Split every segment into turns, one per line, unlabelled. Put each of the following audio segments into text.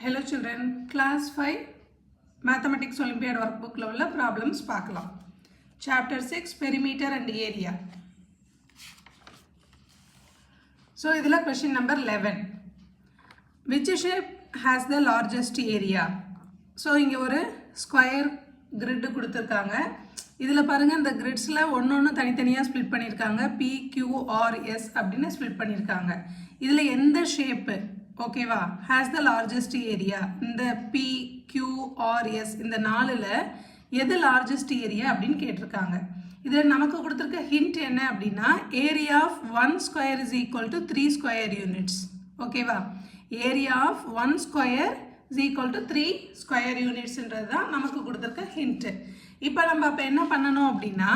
Hello children, class 5 mathematics olympiad workbook la ulla problems paakalam. Chapter 6 perimeter and area. So idhula question number 11. Which shape has the largest area? So inga oru square grid kuduthirukanga. Idhula parunga இந்த gridsல ஒன்னொன்னு தனித்தனியா split பண்ணிருக்காங்க. P Q R S அப்படினு split பண்ணிருக்காங்க. இதுல எந்த shape ஓகேவா has the largest area இந்த P Q R S இந்த நாலுல எது largest area அப்படினு கேட்டிருக்காங்க. இதுல நமக்கு கொடுத்திருக்க hint என்ன அப்படினா area of 1 square is equal to 3 square units. ஓகேவா area of 1 square is equal to 3 square units ன்றதுதான் நமக்கு கொடுத்திருக்க hint. இப்போ நம்ம அப்ப என்ன பண்ணனும் அப்படினா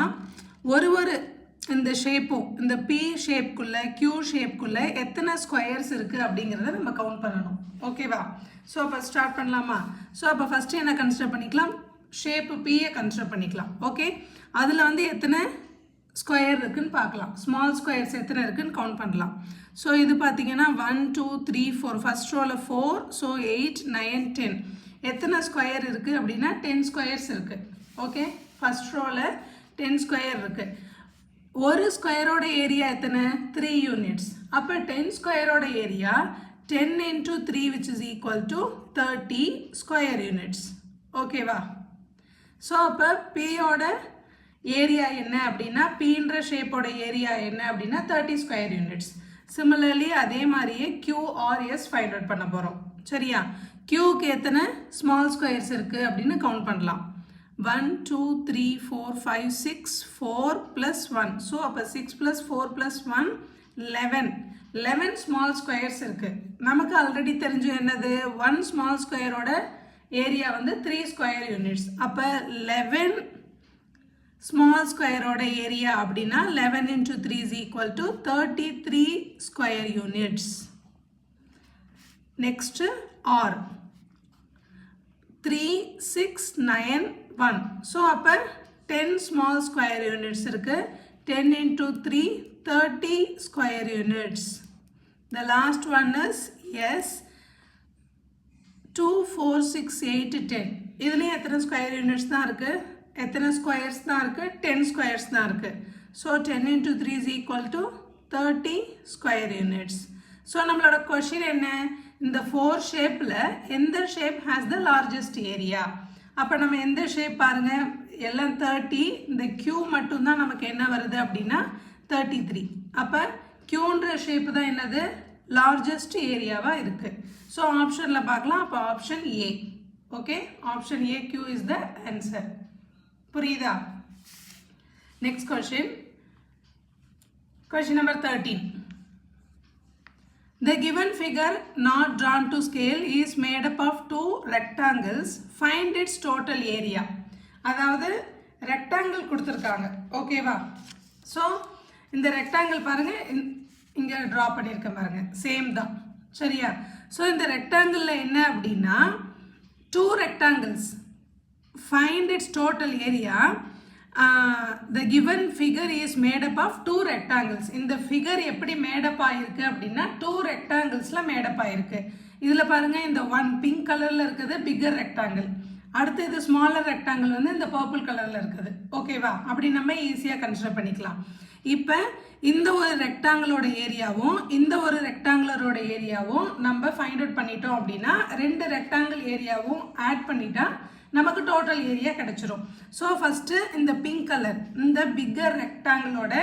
ஒரு இந்த ஷேப்பும் இந்த P ஷேப்க்குள்ள Q ஷேப்க்குள்ள எத்தனை ஸ்கொயர்ஸ் இருக்கு அப்படிங்கறத நம்ம கவுண்ட் பண்ணனும். ஓகேவா சோ அப்ப ஸ்டார்ட் பண்ணலாமா? சோ அப்ப ஃபர்ஸ்ட் என்ன கன்சிடர் பண்ணிக்கலாம்? ஷேப் P ய கன்சிடர் பண்ணிக்கலாம். ஓகே அதுல வந்து எத்தனை ஸ்கொயர் இருக்குன்னு பார்க்கலாம். ஸ்மால் ஸ்கொயர்ஸ் எத்தனை இருக்குன்னு கவுண்ட் பண்ணலாம். சோ இது பாத்தீங்கன்னா 1 2 3 4 ஃபர்ஸ்ட் ரோல 4 சோ 8 9 10 எத்தனை ஸ்கொயர் இருக்கு அப்படினா 10 ஸ்கொயர்ஸ் இருக்கு. ஓகே ஃபர்ஸ்ட் ரோல 10 ஸ்கொயர் இருக்கு. ஒரு ஸ்கொயரோட ஏரியா எத்தனை 3 யூனிட்ஸ். அப்ப 10 ஸ்கொயரோட area 10 into 3 which is equal to 30 square units. ஓகேவா சோ அப்ப P ஓட ஏரியா என்ன அப்படினா P ன்ற ஷேப்போட ஏரியா என்ன அப்படினா 30 ஸ்கொயர் யூனிட்ஸ். சிமிலர்லி அதே மாதிரியே Q R S find out பண்ண போறோம். சரியா Q க்கு எத்தனை ஸ்மால் ஸ்கொயர்ஸ் இருக்கு அப்படினு கவுண்ட் பண்ணலாம். 1 2 3 4 5 6 4 plus 1 so அப்ப 6 plus 4 plus 1 11 small squares இருக்கு. நமக்கு ஆல்ரெடி தெரிஞ்சு என்னது 1 small square ஓட ஏரியா வந்து 3 square units. அப்ப 11 small square ஓட ஏரியா அப்படினா 11 into 3 is equal to 33 square units. Next R 3 6 9 1 so அப்ப 10 small square units இருக்கு. 10 into 3 30 square units. The last one is yes 2 4 6 8 10 இதுலயும் எத்தனை square units தான் இருக்கு? எத்தனை squares தான் இருக்கு? 10 squares தான் இருக்கு. so 10 into 3 is equal to 30 square units. so நம்மளோட question என்ன? இந்த 4 ஷேப்ல எந்த shape has the largest area? அப்ப நம்ம எந்த ஷேப் பாருங்க எல்லாம் 30 இந்த Q மட்டும் தான் நமக்கு என்ன வருது அப்படினா 33. அப்ப Q ன்ற ஷேப் தான் என்னது largest ஏரியாவா இருக்கு. சோ ஆப்ஷன்ல பார்க்கலாம். அப்ப option A. Okay option A Q is the answer. புரியுதா? next question number 13. The given figure not drawn to scale is made up of two rectangles. Find its total area. அதாவது rectangle கொடுத்திருக்காங்க. ஓகேவா so இந்த rectangle பாருங்க இங்க draw பண்ணிருக்கேன் பாருங்க same தான். சரியா சோ இந்த rectangleல என்ன அப்படினா two rectangles. Find its total area. The given figure is made up of two rectangles. இந்த figure எப்படி made up ஆயிருக்கு அப்படினா two rectanglesல made up ஆயிருக்கு. இதுல பாருங்க இந்த one pink கலர்ல இருக்குது bigger rectangle. அடுத்து இது smaller rectangle வந்து இந்த purple கலர்ல இருக்குது. ஓகேவா அப்படி நம்ம ஈஸியா கன்சிடர் பண்ணிக்கலாம். இப்போ இந்த ஒரு ரெக்டாங்கிளோட ஏரியாவும் இந்த ஒரு ரெக்டாங்குலரோட ஏரியாவும் நம்ம ஃபைண்ட் அவுட் பண்ணிட்டோம் அப்படினா ரெண்டு ரெக்டாங்கிள் ஏரியாவும் ஆட் பண்ணிட்டா நமக்கு டோட்டல் ஏரியா கிடைச்சிரும். சோ ஃபர்ஸ்ட் இந்த பிங்க் கலர் இந்த பிக்கர் ரெக்டாங்கிளோட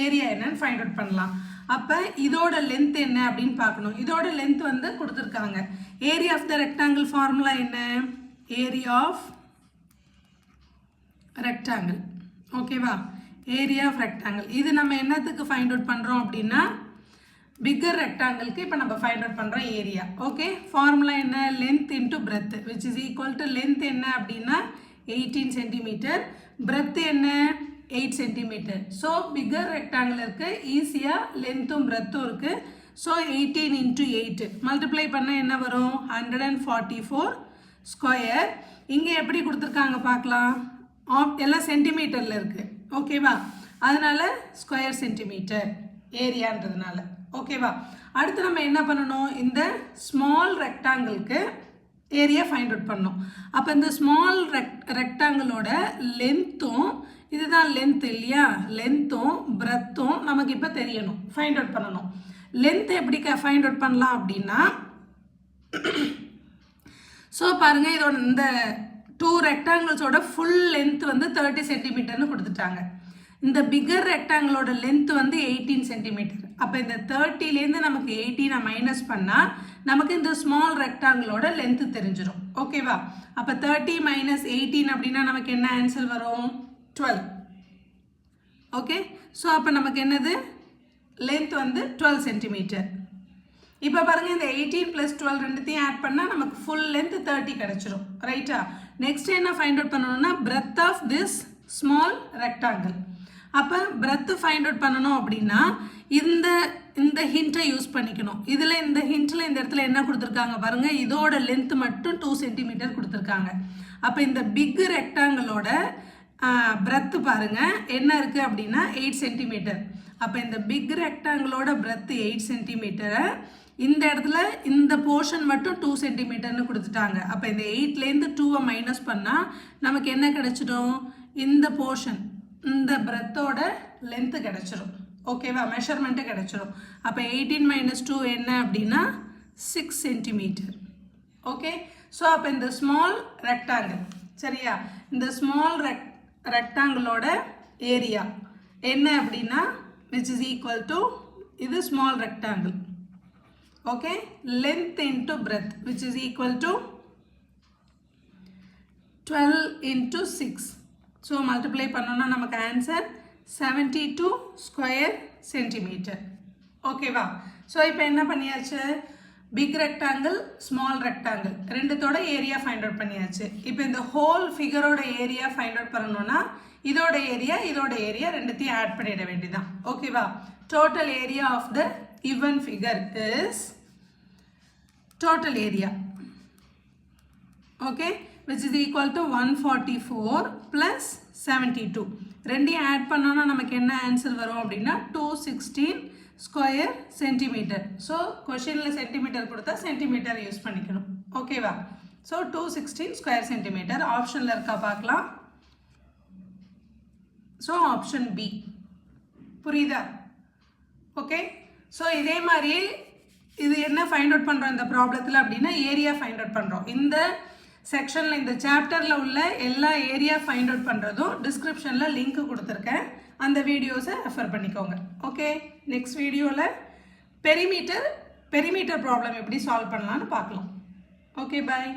ஏரியா என்னன்னு ஃபைண்ட் அவுட் பண்ணலாம். அப்ப இதோட லெந்த் என்ன அப்படினு பார்க்கணும். இதோட லெந்த் வந்து கொடுத்திருக்காங்க. Area of the rectangle formula என்ன? Area of rectangle. ஓகேவா ஏரியா ஆஃப் ரெக்டாங்கிள் இது நம்ம என்னத்துக்கு ஃபைண்ட் அவுட் பண்றோம் அப்படினா bigger rectangle-க்கு இப்ப நம்ம find out பண்றோம் ஏரியா. ஓகே ஃபார்முலா என்ன? length into breadth which is equal to length என்ன அப்படினா 18 cm, breadth என்ன 8 cm. so bigger rectangle-க்கு ஈஸியா length-உம் breadth-உம் இருக்கு. so 18 into 8 multiply பண்ணா என்ன வரும்? 144 ஸ்கொயர். இங்க எப்படி கொடுத்திருக்காங்க பார்க்கலாம். எல்லாம் சென்டிமீட்டர்ல இருக்கு. ஓகேவா அதனால ஸ்கொயர் சென்டிமீட்டர் ஏரியான்றதுனால. ஓகேவா அடுத்து நம்ம என்ன பண்ணனும்? இந்த ஸ்மால் ரெக்டாங்கிளுக்கு ஏரியா ஃபைண்ட் அவுட் பண்ணோம். அப்போ இந்த ஸ்மால் ரெக்டாங்கிளோட லென்த்தும், இதுதான் லென்த் இல்லையா, லென்த்தும் பிரெத்தும் நமக்கு இப்போ தெரியணும், ஃபைண்ட் அவுட் பண்ணணும். லென்த் எப்படி ஃபைண்ட் அவுட் பண்ணலாம் அப்படின்னா, ஸோ பாருங்கள், இதோட இந்த 2 ரெக்டாங்கிள்ஸோட ஃபுல் லென்த் வந்து 30 சென்டிமீட்டர்னு கொடுத்துட்டாங்க. இந்த பிகர் ரெக்டாங்கிளோட லென்த் வந்து 18 சென்டிமீட்டர். அப்போ இந்த 30லேருந்து நமக்கு 18 மைனஸ் பண்ணால் நமக்கு இந்த ஸ்மால் ரெக்டாங்கிளோட லென்த் தெரிஞ்சிடும். ஓகேவா? அப்போ 30 மைனஸ் 18 அப்படின்னா நமக்கு என்ன ஆன்சர் வரும்? 12. ஓகே, ஸோ அப்போ நமக்கு என்னது, லென்த் வந்து 12 சென்டிமீட்டர். இப்போ பாருங்கள், இந்த 18 + 12 ரெண்டுத்தையும் ஆட் பண்ணால் நமக்கு ஃபுல் லென்த் 30 கிடச்சிரும். ரைட்டா? நெக்ஸ்ட் என்ன ஃபைண்ட் அவுட் பண்ணணும்னா breadth of this small rectangle. அப்போ பிரெத் ஃபைண்ட் அவுட் பண்ணணும் அப்படின்னா இந்த ஹிண்ட்டை யூஸ் பண்ணிக்கணும். இதில் இந்த ஹிண்ட்டில் இந்த இடத்துல என்ன கொடுத்துருக்காங்க பாருங்கள், இதோட லென்த் மட்டும் 2 சென்டிமீட்டர் கொடுத்துருக்காங்க. அப்போ இந்த பிக் ரெக்டாங்கிளோட பிரெத்து பாருங்கள் என்ன இருக்குது அப்படின்னா 8 சென்டிமீட்டர். அப்போ இந்த பிக் ரெக்டாங்கிளோட பிரெத்து 8 சென்டிமீட்டரை இந்த இடத்துல இந்த போர்ஷன் மட்டும் 2 சென்டிமீட்டர்னு கொடுத்துட்டாங்க. அப்போ இந்த 8லேருந்து 2 மைனஸ் பண்ணால் நமக்கு என்ன கிடச்சிடும், இந்த போர்ஷன் இந்த பிரெத்தோட லென்த்து கிடச்சிரும். ஓகேவா? மெஷர்மெண்ட்டு கிடச்சிரும். அப்போ 18 - 2 என்ன அப்படின்னா 6 சென்டிமீட்டர். ஓகே, ஸோ அப்போ இந்த ஸ்மால் ரெக்டாங்கிள், சரியா, இந்த ஸ்மால் ரெக்டாங்கிளோட ஏரியா என்ன அப்படின்னா which is equal to, இது small rectangle. Okay, length into breadth which is equal to 12 into 6. So multiply பண்ணோன்னா நமக்கு ஆன்சர் 72 ஸ்கொயர் சென்டிமீட்டர். ஓகேவா? ஸோ இப்போ என்ன பண்ணியாச்சு, பிக் ரெக்டாங்கிள் ஸ்மால் ரெக்டாங்கிள் ரெண்டுத்தோட ஏரியா ஃபைண்ட் அவுட் பண்ணியாச்சு. இப்போ இந்த ஹோல் ஃபிகரோட ஏரியா ஃபைண்ட் அவுட் பண்ணணும்னா இதோட ஏரியா ரெண்டுத்தையும் ஆட் பண்ணிட வேண்டியதான். ஓகேவா? Total area of the given figure is total area, okay, which is equal to 144 plus 72. ரெண்டையும் ஆட் பண்ணோன்னா நமக்கு என்ன ஆன்சர் வரும் அப்படின்னா 216 ஸ்கொயர் சென்டிமீட்டர். ஸோ கொஷினில் சென்டிமீட்டர் கொடுத்தா சென்டிமீட்டர் யூஸ் பண்ணிக்கணும். ஓகேவா? ஸோ 216 ஸ்கொயர் சென்டிமீட்டர் ஆப்ஷனில் இருக்கா பார்க்கலாம். So option B. புரியுதா? ஓகே, ஸோ இதே மாதிரி இது என்ன ஃபைண்ட் அவுட் பண்ணுறோம் இந்த ப்ராப்ளத்தில் அப்படின்னா ஏரியா ஃபைண்ட் அவுட் பண்ணுறோம். இந்த செக்ஷனில் இந்த சாப்டரில் உள்ள எல்லா ஏரியா ஃபைண்ட் அவுட் பண்ணுறதும் டிஸ்கிரிப்ஷனில் லிங்க் கொடுத்துருக்கேன், அந்த வீடியோஸை ரெஃபர் பண்ணிக்கோங்க. ஓகே, நெக்ஸ்ட் வீடியோவில் பெரிமீட்டர் ப்ராப்ளம் எப்படி சால்வ் பண்ணலான்னு பார்க்கலாம். ஓகே, பாய்.